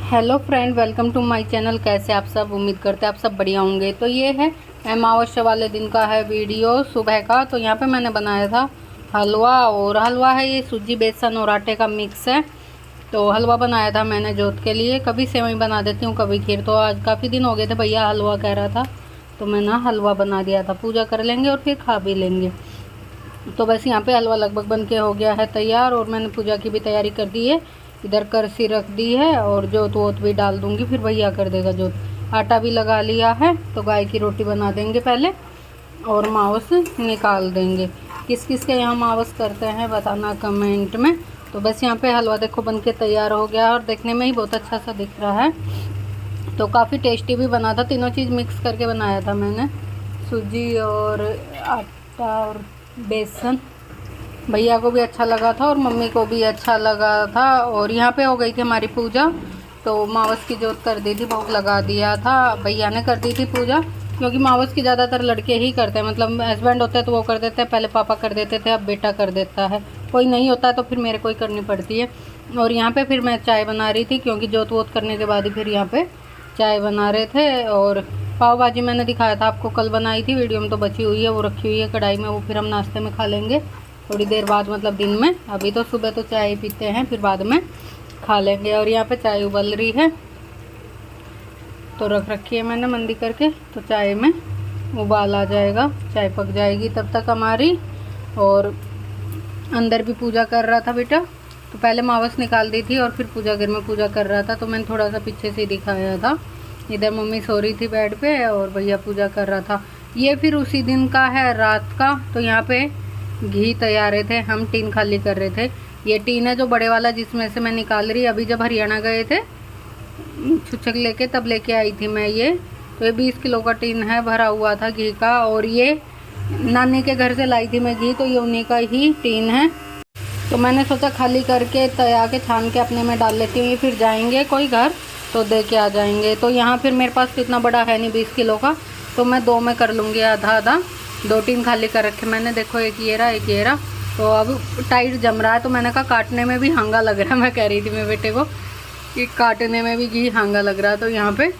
Hello friend, welcome to my channel. कैसे आप सब? उम्मीद करते हैं आप सब बढ़िया होंगे। तो ये है अमावस्या वाले दिन का है वीडियो सुबह का। तो यहाँ पे मैंने बनाया था हलवा, और हलवा है ये सूजी बेसन और आटे का मिक्स है। तो हलवा बनाया था मैंने जोत के लिए। कभी सेवई बना देती हूँ, कभी खीर। तो आज काफ़ी दिन हो गए थे, भैया हलवा कह रहा था, तो मैं ना हलवा बना दिया था। पूजा कर लेंगे और फिर खा भी लेंगे। तो बस यहाँ पे हलवा लगभग बन के हो गया है तैयार, और मैंने पूजा की भी तैयारी कर दी है। इधर करसी रख दी है और जोत वोत भी डाल दूँगी, फिर भैया कर देगा जोत। आटा भी लगा लिया है, तो गाय की रोटी बना देंगे पहले और मावस निकाल देंगे। किस किस के यहाँ मावस करते हैं बताना कमेंट में। तो बस यहाँ पे हलवा देखो बन के तैयार हो गया, और देखने में ही बहुत अच्छा सा दिख रहा है। तो काफ़ी टेस्टी भी बना था, तीनों चीज़ मिक्स करके बनाया था मैंने, सूजी और आटा और बेसन। भैया को भी अच्छा लगा था और मम्मी को भी अच्छा लगा था। और यहाँ पे हो गई थी हमारी पूजा, तो मावस की जोत कर दी थी, भोग लगा दिया था। भैया ने कर दी थी पूजा, क्योंकि मावस की ज़्यादातर लड़के ही करते हैं। मतलब हस्बैंड होते हैं तो वो कर देते हैं, पहले पापा कर देते थे, अब बेटा कर देता है। कोई नहीं होता है तो फिर मेरे को ही करनी पड़ती है। और यहाँ पर फिर मैं चाय बना रही थी, क्योंकि जोत वोत करने के बाद ही फिर यहाँ पर चाय बना रहे थे। और पाव भाजी मैंने दिखाया था आपको, कल बनाई थी वीडियो में, तो बची हुई है, वो रखी हुई है कढ़ाई में। वो फिर हम नाश्ते में खा लेंगे थोड़ी देर बाद, मतलब दिन में। अभी तो सुबह तो चाय पीते हैं, फिर बाद में खा लेंगे। और यहाँ पे चाय उबल रही है, तो रख रखी है मैंने मंदी करके। तो चाय में उबाल आ जाएगा, चाय पक जाएगी तब तक हमारी। और अंदर भी पूजा कर रहा था बेटा, तो पहले मावस निकाल दी थी और फिर पूजा घर में पूजा कर रहा था। तो मैंने थोड़ा सा पीछे से दिखाया था। इधर मम्मी सो रही थी बेड पे और भैया पूजा कर रहा था। ये फिर उसी दिन का है, रात का। तो यहाँ पे घी तैयार थे, हम टीन खाली कर रहे थे। ये टीन है जो बड़े वाला, जिसमें से मैं निकाल रही। अभी जब हरियाणा गए थे छुच्छक लेके, तब लेके आई थी मैं ये। तो ये 20 किलो का टीन है, भरा हुआ था घी का। और ये नानी के घर से लाई थी मैं घी, तो ये उन्हीं का ही टीन है। तो मैंने सोचा खाली करके तया के छान के अपने में डाल लेती हूँ। ये फिर जाएंगे कोई घर तो दे के आ जाएंगे। तो यहाँ फिर मेरे पास तो इतना बड़ा है नहीं 20 किलो का, तो मैं 2 में कर लूँगी, आधा आधा। 2 टीन खाली कर रखे मैंने, देखो एक ये रहा एक ये रहा। तो अब टाइट जम रहा है, तो मैंने कहा काटने में भी हंगा लग रहा है। मैं कह रही थी मेरे बेटे को कि काटने में भी घी हंगा लग रहा है। तो यहाँ पे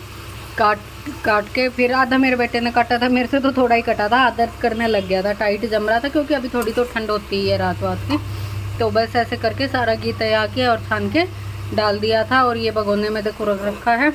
काट के फिर आधा मेरे बेटे ने काटा था, मेरे से तो थोड़ा ही कटा था, आधा करने लग गया था, टाइट जम रहा था, क्योंकि अभी थोड़ी तो ठंड होती है रात वात की। तो बस ऐसे करके सारा घी तैयार किया और छान के डाल दिया था। और ये भगोने में देखो रख रखा है।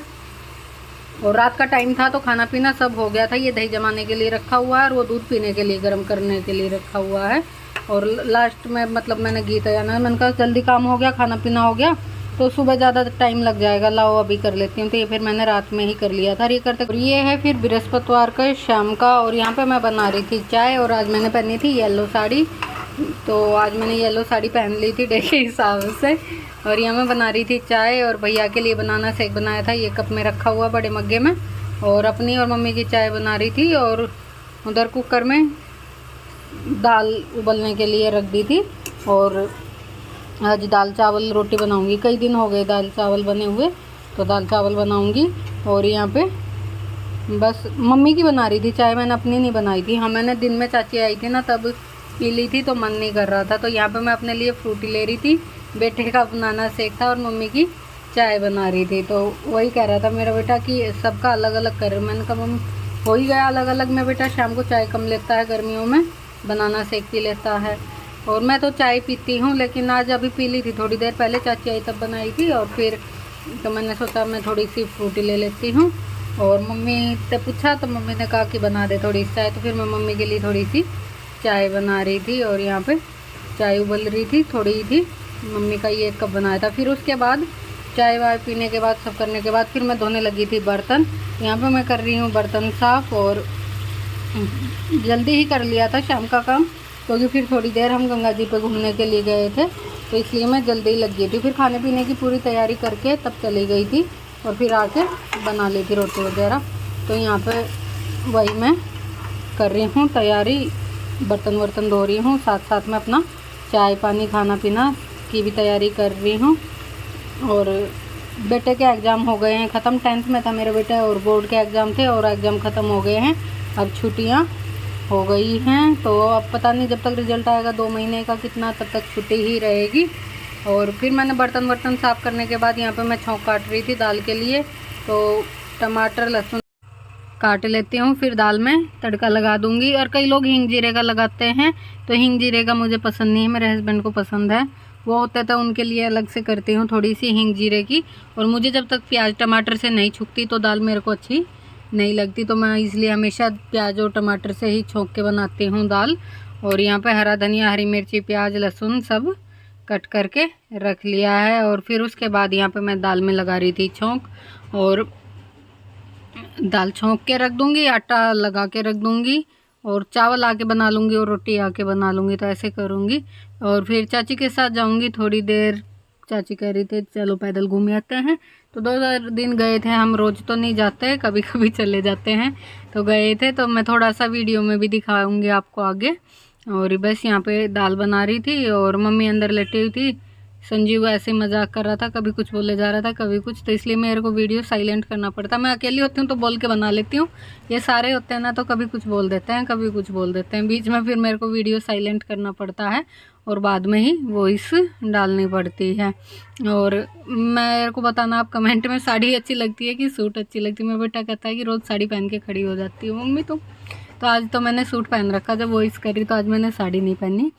और रात का टाइम था तो खाना पीना सब हो गया था। ये दही जमाने के लिए रखा हुआ है, और वो दूध पीने के लिए, गर्म करने के लिए रखा हुआ है। और लास्ट में मतलब मैंने घी तैयार, मैंने कहा जल्दी काम हो गया, खाना पीना हो गया, तो सुबह ज़्यादा टाइम लग जाएगा, लाओ अभी कर लेती हूँ। तो ये फिर मैंने रात में ही कर लिया था। ये करते, और ये है फिर बृहस्पतिवार का शाम का। और यहाँ पे मैं बना रही थी चाय, और आज मैंने पहनी थी येलो साड़ी। तो आज मैंने येलो साड़ी पहन ली थी डे के हिसाब से। और यहाँ मैं बना रही थी चाय, और भैया के लिए बनाना शेक बनाया था, ये कप में रखा हुआ बड़े मग्गे में। और अपनी और मम्मी की चाय बना रही थी। और उधर कुकर में दाल उबलने के लिए रख दी थी। और आज दाल चावल रोटी बनाऊंगी, कई दिन हो गए दाल चावल बने हुए, तो दाल चावल बनाऊंगी। और यहाँ पे बस मम्मी की बना रही थी चाय, मैंने अपनी नहीं बनाई थी। हाँ, मैंने दिन में चाची आई थी ना, तब पी ली थी, तो मन नहीं कर रहा था। तो यहाँ पे मैं अपने लिए फ्रूटी ले रही थी, बेटे का बनाना शेक था, और मम्मी की चाय बना रही थी। तो वही कह रहा था मेरा बेटा कि सबका अलग अलग कर। मैंने कहा मम्मी हो ही गया अलग अलग में, बेटा शाम को चाय कम लेता है, गर्मियों में बनाना शेक पी लेता है। और मैं तो चाय पीती हूँ, लेकिन आज अभी पी ली थी थोड़ी देर पहले, चाची आई तब बनाई थी। और फिर तो मैंने सोचा मैं थोड़ी सी फ्रूटी ले लेती हूँ। और मम्मी से पूछा तो मम्मी ने कहा कि बना दे थोड़ी सी चाय, तो फिर मैं मम्मी के लिए थोड़ी सी चाय बना रही थी। और यहाँ पे चाय उबल रही थी, थोड़ी ही थी, मम्मी का ये 1 कप बनाया था। फिर उसके बाद चाय वाय पीने के बाद, सब करने के बाद, फिर मैं धोने लगी थी बर्तन। यहाँ पे मैं कर रही हूँ बर्तन साफ़। और जल्दी ही कर लिया था शाम का काम, क्योंकि फिर थोड़ी देर हम गंगा जी पे घूमने के लिए गए थे, तो इसलिए मैं जल्दी ही लग गई थी। फिर खाने पीने की पूरी तैयारी करके तब चली गई थी, और फिर आके बना ली थी रोटी वगैरह। तो यहाँ पे वही मैं कर रही हूँ तैयारी, बर्तन वर्तन धो रही हूँ, साथ साथ में अपना चाय पानी खाना पीना की भी तैयारी कर रही हूँ। और बेटे के एग्ज़ाम हो गए हैं ख़त्म, 10th में था मेरा बेटा, और बोर्ड के एग्ज़ाम थे, और एग्ज़ाम ख़त्म हो गए हैं। अब छुट्टियाँ हो गई हैं, तो अब पता नहीं जब तक रिज़ल्ट आएगा 2 महीने का कितना, तब तक छुट्टी ही रहेगी। और फिर मैंने बर्तन वर्तन साफ़ करने के बाद यहाँ पे मैं छौंक काट रही थी दाल के लिए। तो टमाटर लहसुन काट लेती हूँ, फिर दाल में तड़का लगा दूँगी। और कई लोग हींग जीरे का लगाते हैं, तो हींग जीरे का मुझे पसंद नहीं है, मेरे हस्बैंड को पसंद है, वो होता है तो उनके लिए अलग से करती हूँ थोड़ी सी हींग जीरे की। और मुझे जब तक प्याज टमाटर से नहीं छुकती तो दाल मेरे को अच्छी नहीं लगती, तो मैं इसलिए हमेशा प्याज और टमाटर से ही छौंक के बनाती हूँ दाल। और यहाँ पे हरा धनिया, हरी मिर्ची, प्याज, लहसुन सब कट करके रख लिया है। और फिर उसके बाद यहाँ पे मैं दाल में लगा रही थी छौंक, और दाल छौंक के रख दूँगी, आटा लगा के रख दूँगी, और चावल आके बना लूँगी और रोटी आके बना लूँगी, तो ऐसे करूँगी। और फिर चाची के साथ जाऊँगी थोड़ी देर। चाची कह रही थी चलो पैदल घूम आते हैं, तो 2 दिन गए थे हम, रोज़ तो नहीं जाते, कभी कभी चले जाते हैं, तो गए थे। तो मैं थोड़ा सा वीडियो में भी दिखाऊँगी आपको आगे। और बस यहाँ पे दाल बना रही थी और मम्मी अंदर लेटी हुई थी। संजीव ऐसे मजाक कर रहा था, कभी कुछ बोले जा रहा था कभी कुछ, तो इसलिए मेरे को वीडियो साइलेंट करना पड़ता। मैं अकेली होती हूँ तो बोल के बना लेती हूँ, ये सारे होते हैं ना तो कभी कुछ बोल देते हैं कभी कुछ बोल देते हैं बीच में, फिर मेरे को वीडियो साइलेंट करना पड़ता है और बाद में ही वॉइस डालनी पड़ती है। और मेरे को बताना आप कमेंट में साड़ी अच्छी लगती है कि सूट अच्छी लगती है। मेरा बेटा कहता है कि रोज़ साड़ी पहन के खड़ी हो जाती हूँ मम्मी तो आज तो मैंने सूट पहन रखा, जब वॉइस करी तो आज मैंने साड़ी नहीं पहनी,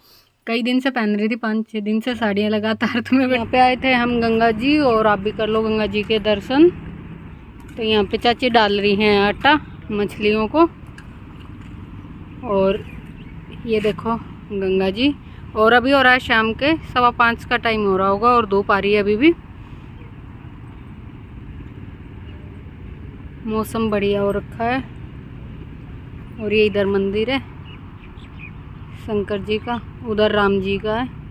कई दिन से पहन रही थी, 5-6 दिन से साड़ियाँ लगातार। तो मैं यहाँ पे आए थे हम गंगा जी, और आप भी कर लो गंगा जी के दर्शन। तो यहाँ पे चाची डाल रही हैं आटा मछलियों को, और ये देखो गंगा जी। और अभी हो रहा है शाम के 5:15 का टाइम हो रहा होगा, और धूप आ रही है अभी भी, मौसम बढ़िया हो रखा है। और ये इधर मंदिर है शंकर जी का, उधर राम जी का है।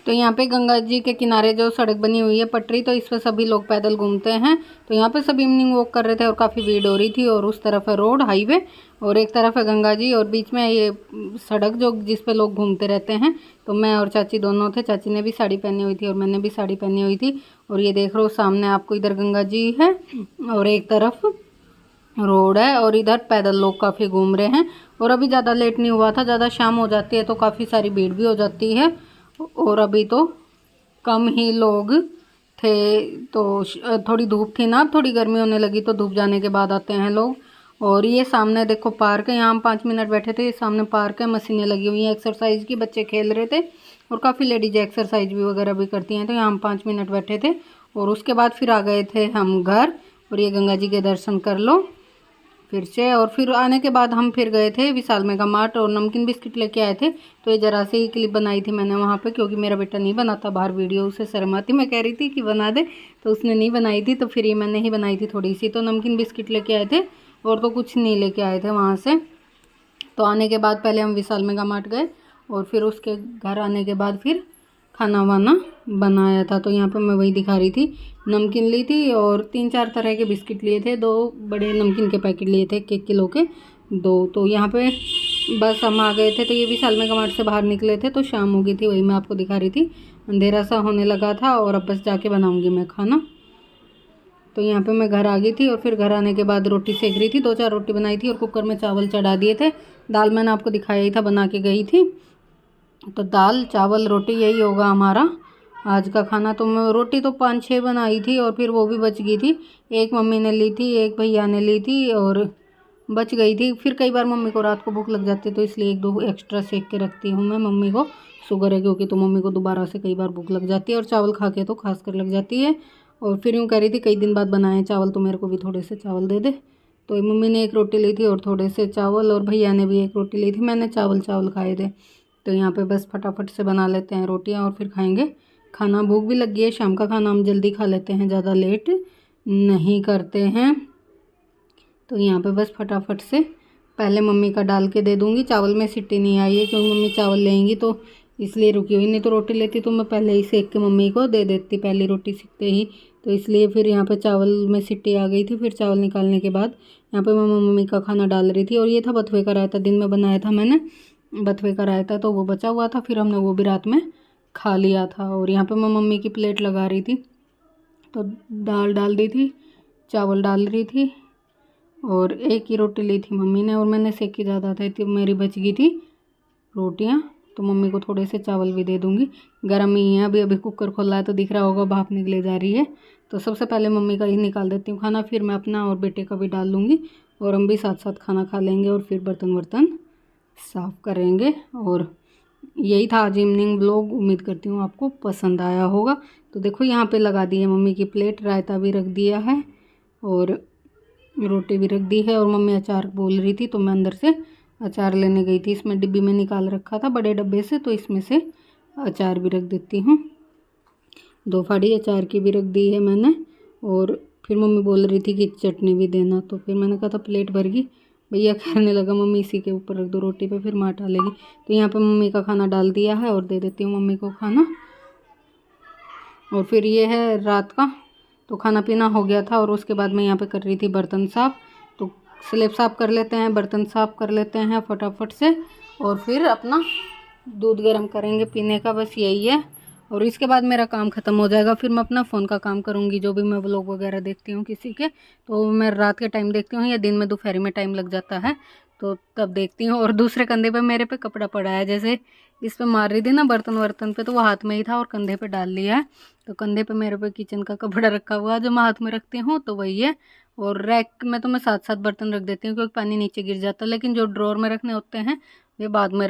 तो यहाँ पे गंगा जी के किनारे जो सड़क बनी हुई है पटरी, तो इस पर सभी लोग पैदल घूमते हैं। तो यहाँ पे सब इवनिंग वॉक कर रहे थे और काफ़ी भीड़ हो रही थी। और उस तरफ है रोड हाईवे, और एक तरफ है गंगा जी, और बीच में ये सड़क जो जिस पे लोग घूमते रहते हैं। तो मैं और चाची दोनों थे, चाची ने भी साड़ी पहनी हुई थी और मैंने भी साड़ी पहनी हुई थी। और ये देख रहे हो सामने आपको, इधर गंगा जी है और एक तरफ रोड है, और इधर पैदल लोग काफ़ी घूम रहे हैं। और अभी ज़्यादा लेट नहीं हुआ था, ज़्यादा शाम हो जाती है तो काफ़ी सारी भीड़ भी हो जाती है, और अभी तो कम ही लोग थे। तो थोड़ी धूप थी ना, थोड़ी गर्मी होने लगी, तो धूप जाने के बाद आते हैं लोग। और ये सामने देखो पार्क है, यहाँ हम 5 मिनट बैठे थे, ये सामने पार्क है, मशीनें लगी हुई हैं एक्सरसाइज की, बच्चे खेल रहे थे, और काफ़ी लेडीज एक्सरसाइज भी वगैरह भी करती हैं। तो यहाँ हम 5 मिनट बैठे थे, और उसके बाद फिर आ गए थे हम घर। और ये गंगा जी के दर्शन कर लो फिर से। और फिर आने के बाद हम फिर गए थे विशाल मेगा मार्ट, और नमकीन बिस्किट लेके आए थे। तो ये ज़रा सी क्लिप बनाई थी मैंने वहाँ पे, क्योंकि मेरा बेटा नहीं बनाता बाहर वीडियो, उसे शर्म आती, मैं कह रही थी कि बना दे, तो उसने नहीं बनाई थी, तो फिर ये मैंने ही बनाई थी थोड़ी सी। तो नमकीन बिस्किट लेके आए थे, और तो कुछ नहीं लेके आए थे वहाँ से। तो आने के बाद पहले हम विशाल मेगा मार्ट गए, और फिर उसके घर आने के बाद फिर खाना वाना बनाया था। तो यहाँ पे मैं वही दिखा रही थी, नमकीन ली थी और 3-4 तरह के बिस्किट लिए थे, 2 बड़े नमकीन के पैकेट लिए थे 1 किलो के 2। तो यहाँ पे बस हम आ गए थे। तो ये विशाल मेगा मार्ट से बाहर निकले थे तो शाम हो गई थी, वही मैं आपको दिखा रही थी, अंधेरा सा होने लगा था, और अब बस जाके बनाऊँगी मैं खाना। तो यहाँ पे मैं घर आ गई थी, और फिर घर आने के बाद रोटी सेक रही थी, 2-4 रोटी बनाई थी, और कुकर में चावल चढ़ा दिए थे। दाल मैंने आपको दिखाया ही था, बना के गई थी। तो दाल चावल रोटी यही होगा हमारा आज का खाना। तो मैं रोटी तो 5-6 बनाई थी, और फिर वो भी बच गई थी, एक मम्मी ने ली थी, एक भैया ने ली थी, और बच गई थी। फिर कई बार मम्मी को रात को भूख लग जाती है, तो इसलिए 1-2 एक्स्ट्रा सेक के रखती हूँ मैं। मम्मी को शुगर है क्योंकि, तो मम्मी को दोबारा से कई बार भूख लग जाती है, और चावल खा के तो खास कर लग जाती है। और फिर यूँ कह रही थी कई दिन बाद बनाए चावल, तो मेरे को भी थोड़े से चावल दे दे। तो मम्मी ने 1 रोटी ली थी और थोड़े से चावल, और भैया ने भी 1 रोटी ली थी, मैंने चावल खाए थे। तो यहाँ पे बस फटाफट से बना लेते हैं रोटियाँ, और फिर खाएंगे खाना। भूख भी लगी है, शाम का खाना हम जल्दी खा लेते हैं, ज़्यादा लेट नहीं करते हैं। तो यहाँ पे बस फटाफट से पहले मम्मी का डाल के दे दूँगी। चावल में सीटी नहीं आई है क्योंकि मम्मी चावल लेंगी, तो इसलिए रुकी हुई, नहीं तो रोटी लेती तो मैं पहले ही सेक के मम्मी को दे देती, पहली रोटी सीखते ही। तो इसलिए फिर यहाँ पे चावल में सीटी आ गई थी। फिर चावल निकालने के बाद यहाँ पे मैं मम्मी का खाना डाल रही थी। और ये था बथुए का रायता, दिन में बनाया था मैंने बथुए का रायता, तो वो बचा हुआ था, फिर हमने वो भी रात में खा लिया था। और यहाँ पे मैं मम्मी की प्लेट लगा रही थी, तो दाल डाल दी थी, चावल डाल रही थी, और 1 ही रोटी ली थी मम्मी ने, और मैंने सेकी ज़्यादा था तो मेरी बच गई थी रोटियाँ। तो मम्मी को थोड़े से चावल भी दे दूँगी। गर्म ही है, अभी अभी कुकर खोला है तो दिख रहा होगा भाप निकले जा रही है। तो सबसे पहले मम्मी का ही निकाल देती हूँ खाना, फिर मैं अपना और बेटे का भी डाल लूँगी और हम भी साथ साथ खाना खा लेंगे और फिर बर्तन वर्तन साफ़ करेंगे। और यही था आज इवनिंग ब्लॉग, उम्मीद करती हूँ आपको पसंद आया होगा। तो देखो यहाँ पे लगा दी है मम्मी की प्लेट, रायता भी रख दिया है और रोटी भी रख दी है। और मम्मी अचार बोल रही थी तो मैं अंदर से अचार लेने गई थी, इसमें डिब्बी में निकाल रखा था बड़े डब्बे से, तो इसमें से अचार भी रख देती हूँ। 2 फाड़ी अचार की भी रख दी है मैंने। और फिर मम्मी बोल रही थी कि चटनी भी देना, तो फिर मैंने कहा था प्लेट भर गई। भैया कहने लगा मम्मी इसी के ऊपर रख दो रोटी पे, फिर माँ डालेगी। तो यहाँ पे मम्मी का खाना डाल दिया है और दे देती हूँ मम्मी को खाना। और फिर ये है रात का, तो खाना पीना हो गया था और उसके बाद मैं यहाँ पे कर रही थी बर्तन साफ़। तो स्लेब साफ़ कर लेते हैं, बर्तन साफ़ कर लेते हैं फटाफट से और फिर अपना दूध गर्म करेंगे पीने का, बस यही है। और इसके बाद मेरा काम ख़त्म हो जाएगा, फिर मैं अपना फ़ोन का काम करूँगी। जो भी मैं व्लॉग वगैरह देखती हूँ किसी के, तो मैं रात के टाइम देखती हूँ या दिन में दोपहर में टाइम लग जाता है तो तब देखती हूँ। और दूसरे कंधे पे मेरे पे कपड़ा पड़ा है, जैसे इस पे मार रही थी ना बर्तन वर्तन पे, तो वो हाथ में ही था और कंधे पे डाल लिया है। तो कंधे पे मेरे पे किचन का कपड़ा रखा हुआ है जो मैं हाथ में रखती हूँ, तो वही है। और रैक में तो मैं साथ साथ बर्तन रख देती हूँ क्योंकि पानी नीचे गिर जाता है, लेकिन जो ड्रॉर में रखने होते हैं वे बाद में